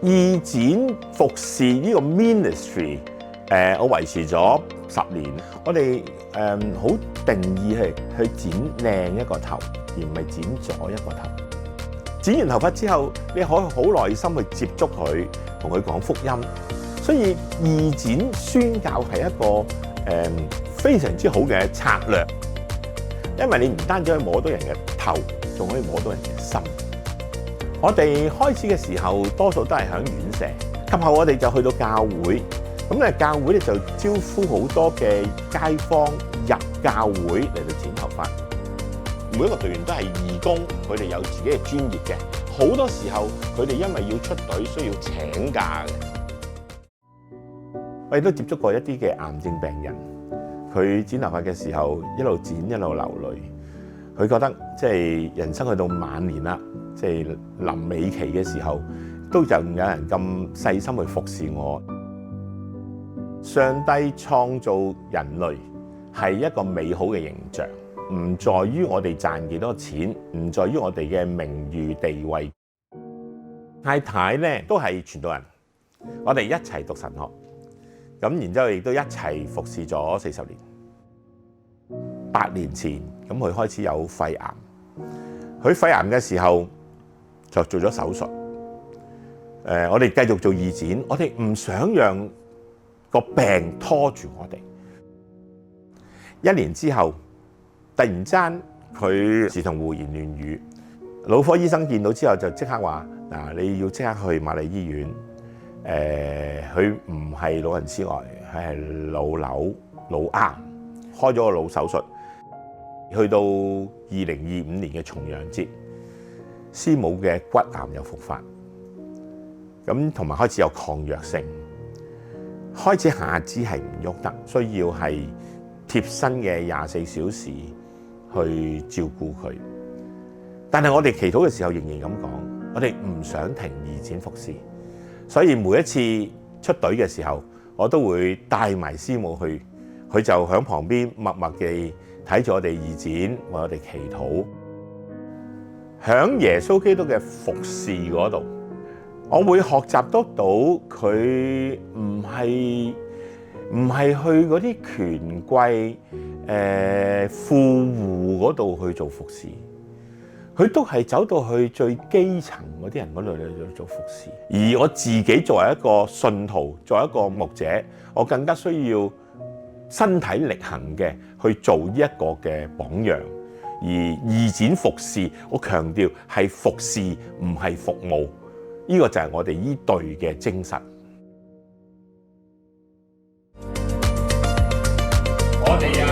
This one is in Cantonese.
義展服侍呢個 ministry， 我維持咗10年。我哋好定義係去剪靚一個頭，而唔係剪咗一個頭。剪完頭髮之後，你可以好耐心去接觸佢，同佢講福音。所以義展宣教係一個非常之好嘅策略，因為你唔單止可以摸到人嘅頭，仲可以摸到人嘅心。我哋開始嘅時候，多數都係響院舍，及後我哋就去到教會。咁咧教會咧就招呼好多嘅街坊入教會嚟到剪頭髮。每一個隊員都係義工，佢哋有自己嘅專業嘅。好多時候佢哋因為要出隊，需要請假嘅。我亦都接觸過一啲嘅癌症病人，佢剪頭髮嘅時候一路剪一路流淚，佢覺得即係人生去到晚年啦，即係臨尾期嘅時候，都仲有人咁細心去服侍我。上帝創造人類係一個美好嘅形象，唔在於我哋賺幾多錢，唔在於我哋嘅名譽地位。太太咧都係傳道人，我哋一齊讀神學。咁然之後亦都一齊服侍咗40年。8年前，咁佢開始有肺癌。佢肺癌嘅時候就做咗手術。我哋繼續做義展，我哋唔想讓個病拖住我哋。1年之後，突然間佢時同胡言亂語，腦科醫生見到之後就即刻話：嗱，你要即刻去瑪麗醫院。佢唔係老人痴呆，佢係腦瘤、腦癌，開咗個腦手術。去到2025年嘅重陽節，師母嘅骨癌又復發，咁同埋開始有抗藥性，開始下肢係唔喐得，需要係貼身嘅24小時去照顧佢。但係我哋祈禱嘅時候仍然咁講，我哋唔想停義展服侍。所以每一次出隊嘅時候，我都會帶埋師母去，佢就喺旁邊默默地睇住我哋義展，為我哋祈禱。響耶穌基督嘅服侍嗰度，我會學習得到佢唔係去嗰啲權貴富戶嗰度去做服侍。佢都係走到去最基層嗰啲人嗰度嚟做服侍，而我自己作為一個信徒，作為一個牧者，我更加需要身體力行嘅去做呢一個嘅榜樣。而義展服侍，我強調係服侍，唔係服務，呢個就係我哋呢隊嘅精神。我哋有